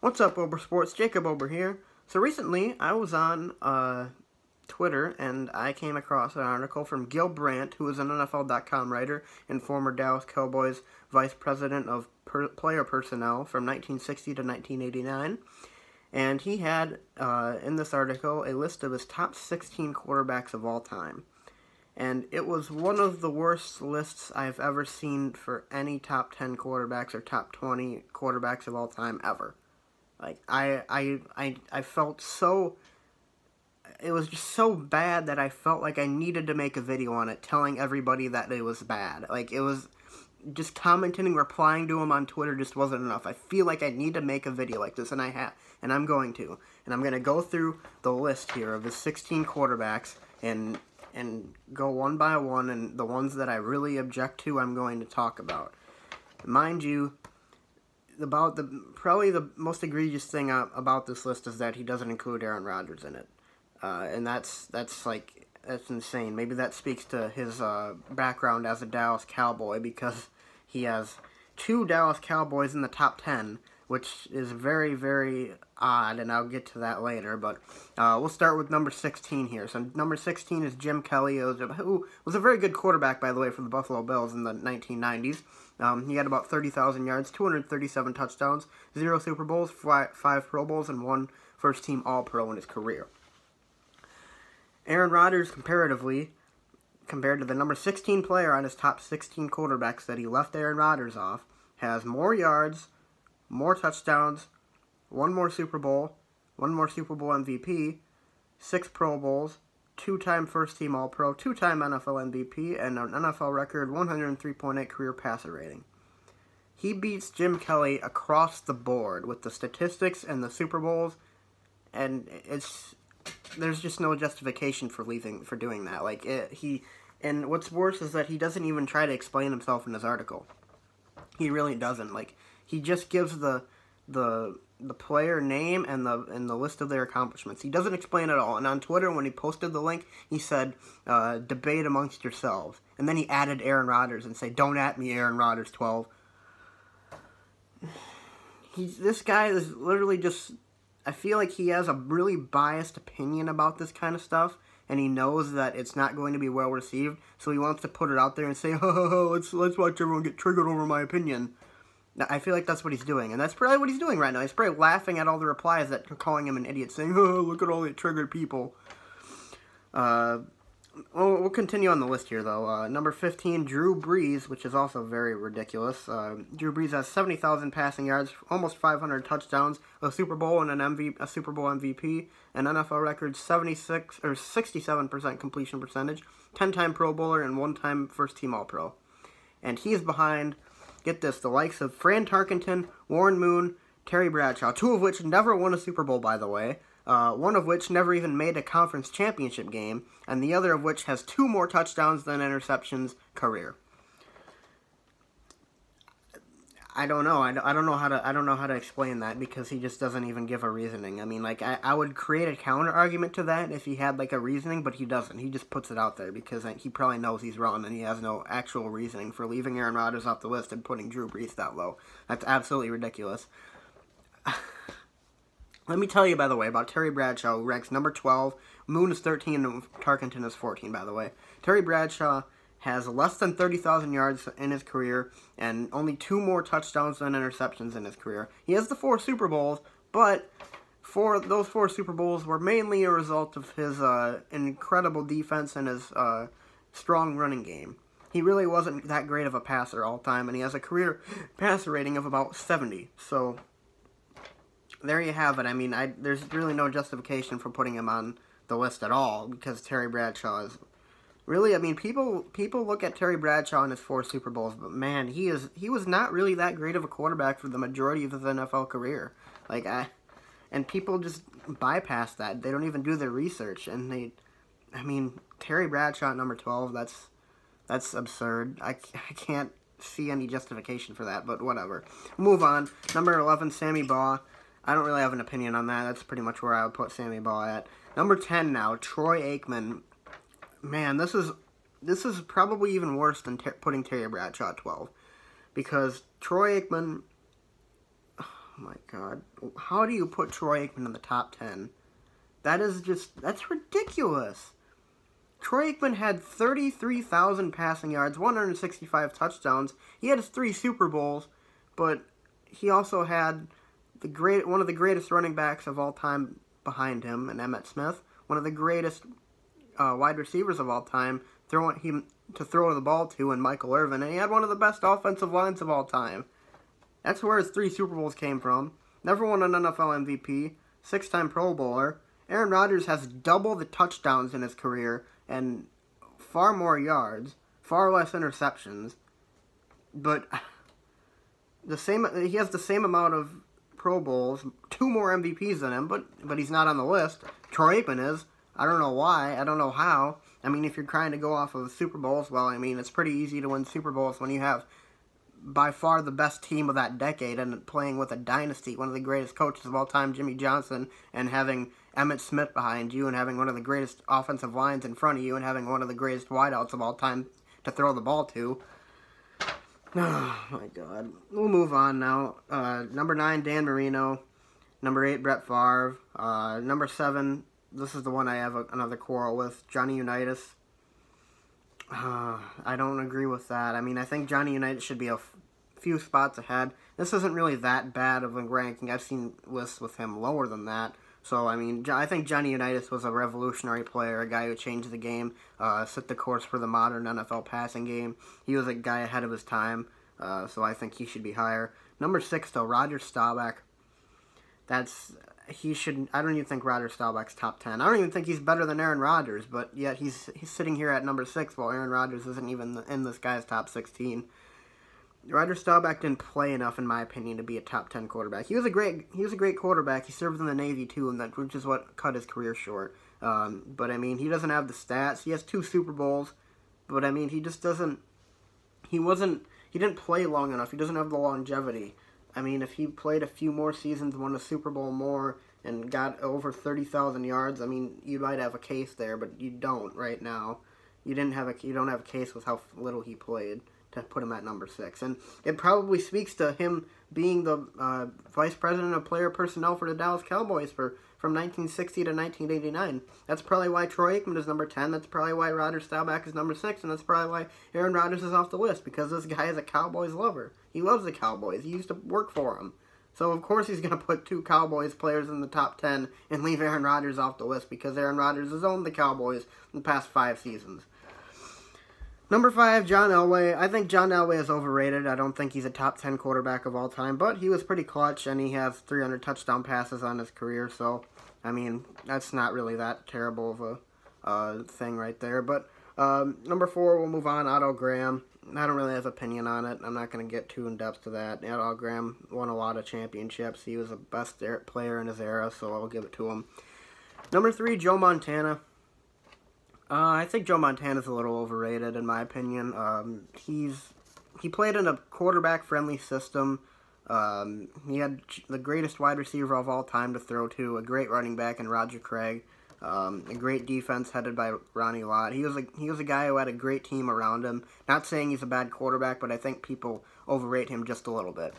What's up, Ober Sports? Jacob Ober here. So recently, I was on Twitter, and I came across an article from Brandt, who is an NFL.com writer and former Dallas Cowboys vice president of player personnel from 1960 to 1989. And he had, in this article, a list of his top 16 quarterbacks of all time. And it was one of the worst lists I've ever seen for any top 10 quarterbacks or top 20 quarterbacks of all time ever. Like, I felt so... It was just so bad that I felt like I needed to make a video on it, telling everybody that it was bad. Like, it was... Just commenting, replying to him on Twitter just wasn't enough. I feel like I need to make a video like this, and I have, and I'm going to. And I'm going to go through the list here of the 16 quarterbacks and go one by one, and the ones that I really object to, I'm going to talk about. Mind you, probably the most egregious thing about this list is that he doesn't include Aaron Rodgers in it, and that's insane. Maybe that speaks to his background as a Dallas Cowboy, because he has 2 Dallas Cowboys in the top 10, which is very, very odd, and I'll get to that later. But we'll start with number 16 here. So number 16 is Jim Kelly, who was a very good quarterback, by the way, for the Buffalo Bills in the 1990s. He had about 30,000 yards, 237 touchdowns, 0 Super Bowls, 5 Pro Bowls, and 1 first-team All-Pro in his career. Aaron Rodgers, comparatively, compared to the number 16 player on his top 16 quarterbacks that he left Aaron Rodgers off, has more yards, more touchdowns, 1 more Super Bowl, 1 more Super Bowl MVP, 6 Pro Bowls, 2-time first-team All-Pro, 2-time NFL MVP, and an NFL record 103.8 career passer rating. He beats Jim Kelly across the board with the statistics and the Super Bowls, and there's just no justification for doing that. Like, and what's worse is that he doesn't even try to explain himself in his article. He really doesn't. Like, he just gives the player name and the list of their accomplishments. He doesn't explain it all. And on Twitter, when he posted the link, he said, debate amongst yourselves. And then he added Aaron Rodgers and said, don't at me, Aaron Rodgers 12. This guy is literally just... I feel like he has a really biased opinion about this kind of stuff, and he knows that it's not going to be well received, so he wants to put it out there and say, let's watch everyone get triggered over my opinion. I feel like that's what he's doing, and that's probably what he's doing right now. He's probably laughing at all the replies that are calling him an idiot, saying, look at all the triggered people. We'll continue on the list here, though. Number 15, Drew Brees, which is also very ridiculous. Drew Brees has 70,000 passing yards, almost 500 touchdowns, a Super Bowl and a Super Bowl MVP, an NFL record 67% completion percentage, 10-time Pro Bowler, and 1-time first-team All-Pro. And he's behind, get this, the likes of Fran Tarkenton, Warren Moon, Terry Bradshaw, 2 of which never won a Super Bowl, by the way. 1 of which never even made a conference championship game, and the other of which has 2 more touchdowns than interceptions career. I don't know. I don't know how to explain that, because he just doesn't even give a reasoning. I mean, like, I would create a counter argument to that if he had like a reasoning, but he doesn't. He just puts it out there because he probably knows he's wrong, and he has no actual reasoning for leaving Aaron Rodgers off the list and putting Drew Brees that low. That's absolutely ridiculous. Let me tell you, by the way, about Terry Bradshaw, who ranks number 12. Moon is 13, and Tarkenton is 14, by the way. Terry Bradshaw has less than 30,000 yards in his career, and only 2 more touchdowns than interceptions in his career. He has the 4 Super Bowls, but those 4 Super Bowls were mainly a result of his incredible defense and his strong running game. He really wasn't that great of a passer all time, and he has a career passer rating of about 70, so... There you have it. I mean, there's really no justification for putting him on the list at all, because Terry Bradshaw is really, I mean, people look at Terry Bradshaw and his 4 Super Bowls, but man, he was not really that great of a quarterback for the majority of his NFL career. Like, and people just bypass that. They don't even do their research, and I mean, Terry Bradshaw at number 12, that's absurd. I can't see any justification for that, but whatever. Move on. Number 11, Sammy Baugh. I don't really have an opinion on that. That's pretty much where I would put Sammy Baugh at. Number 10 now, Troy Aikman. Man, this is probably even worse than putting Terry Bradshaw at 12. Because Troy Aikman my God. How do you put Troy Aikman in the top 10? That's ridiculous. Troy Aikman had 33,000 passing yards, 165 touchdowns. He had his 3 Super Bowls, but he also had one of the greatest running backs of all time behind him, and Emmitt Smith, one of the greatest wide receivers of all time, to throw the ball to, and Michael Irvin, and he had one of the best offensive lines of all time. That's where his 3 Super Bowls came from. Never won an NFL MVP, 6-time Pro Bowler. Aaron Rodgers has double the touchdowns in his career and far more yards, far less interceptions, but he has the same amount of Pro Bowls, 2 more MVPs than him, but he's not on the list. Troy Aikman is. I don't know why. I don't know how. I mean, if you're trying to go off of Super Bowls, well, I mean, it's pretty easy to win Super Bowls when you have by far the best team of that decade and playing with a dynasty, one of the greatest coaches of all time, Jimmy Johnson, and having Emmitt Smith behind you and having one of the greatest offensive lines in front of you and having one of the greatest wideouts of all time to throw the ball to. Oh, my God. We'll move on now. Number 9, Dan Marino. Number 8, Brett Favre. Number 7, this is the one I have another quarrel with, Johnny Unitas. I don't agree with that. I mean, I think Johnny Unitas should be a few spots ahead. This isn't really that bad of a ranking. I've seen lists with him lower than that. So, I mean, I think Johnny Unitas was a revolutionary player, a guy who changed the game, set the course for the modern NFL passing game. He was a guy ahead of his time, so I think he should be higher. Number 6, though, Rodgers Staubach. I don't even think Rodgers Staubach's top 10. I don't even think he's better than Aaron Rodgers, but yet he's sitting here at number 6 while Aaron Rodgers isn't even in this guy's top 16. Rodgers Staubach didn't play enough, in my opinion, to be a top 10 quarterback. He was a great quarterback. He served in the Navy too, which is what cut his career short. But I mean, he doesn't have the stats. He has 2 Super Bowls, but I mean, he just doesn't. He didn't play long enough. He doesn't have the longevity. I mean, if he played a few more seasons, won a Super Bowl more, and got over 30,000 yards, I mean, you might have a case there, but you don't right now. You don't have a case with how little he played to put him at number 6. And it probably speaks to him being the vice president of player personnel for the Dallas Cowboys from 1960 to 1989. That's probably why Troy Aikman is number 10. That's probably why Rodgers Staubach is number 6. And that's probably why Aaron Rodgers is off the list, because this guy is a Cowboys lover. He loves the Cowboys. He used to work for them. So, of course, he's going to put 2 Cowboys players in the top 10 and leave Aaron Rodgers off the list, because Aaron Rodgers has owned the Cowboys in the past 5 seasons. Number 5, John Elway. I think John Elway is overrated. I don't think he's a top 10 quarterback of all time, but he was pretty clutch, and he has 300 touchdown passes on his career, so, I mean, that's not really that terrible of a thing right there. But number 4, we'll move on, Otto Graham. I don't really have an opinion on it. I'm not going to get too in-depth to that. Otto Graham won a lot of championships. He was the best player in his era, so I'll give it to him. Number 3, Joe Montana. I think Joe Montana's a little overrated, in my opinion. He played in a quarterback-friendly system. He had the greatest wide receiver of all time to throw to, a great running back in Roger Craig, a great defense headed by Ronnie Lott. He was a guy who had a great team around him. Not saying he's a bad quarterback, but I think people overrate him just a little bit.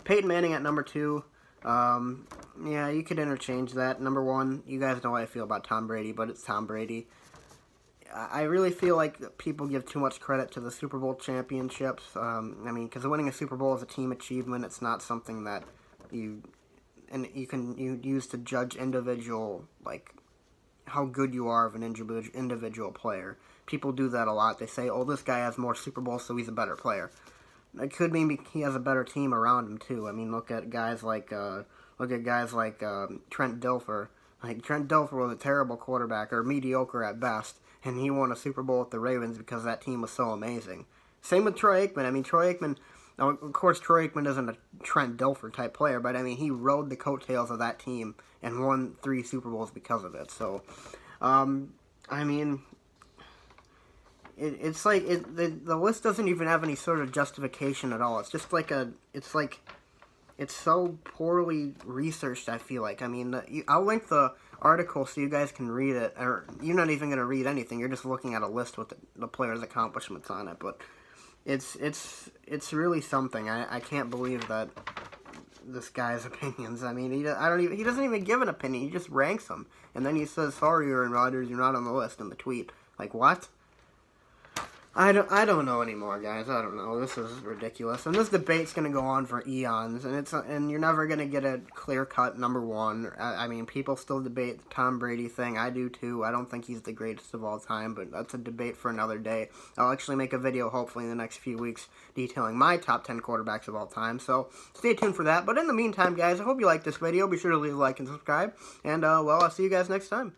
Peyton Manning at number 2. Yeah, you could interchange that. Number 1, you guys know how I feel about Tom Brady, but it's Tom Brady. I really feel like people give too much credit to the Super Bowl championships. I mean, because winning a Super Bowl is a team achievement. It's not something that you use to judge individual, like, how good you are of an individual player. People do that a lot. They say, oh, this guy has more Super Bowls, so he's a better player. It could mean he has a better team around him, too. I mean, look at guys like Trent Dilfer. Like, Trent Dilfer was a terrible quarterback, or mediocre at best, and he won a Super Bowl with the Ravens because that team was so amazing. Same with Troy Aikman. I mean, Troy Aikman, now, of course, Troy Aikman isn't a Trent Dilfer type player, but I mean, he rode the coattails of that team and won 3 Super Bowls because of it. So, I mean, it's like the list doesn't even have any sort of justification at all. It's just like it's so poorly researched, I feel like. I mean, I'll link the article so you guys can read it. Or you're not even going to read anything. You're just looking at a list with the players' accomplishments on it. But it's really something. I can't believe that this guy's opinions. I mean, he doesn't even give an opinion. He just ranks them, and then he says, "Sorry, Aaron Rodgers, you're not on the list." In the tweet, like what? I don't know anymore, guys. I don't know. This is ridiculous, and this debate's gonna go on for eons, and you're never gonna get a clear-cut number one. I mean, people still debate the Tom Brady thing. I do too. I don't think he's the greatest of all time, but that's a debate for another day. I'll actually make a video, hopefully, in the next few weeks, detailing my top 10 quarterbacks of all time. So stay tuned for that. But in the meantime, guys, I hope you liked this video. Be sure to leave a like and subscribe, and well, I'll see you guys next time.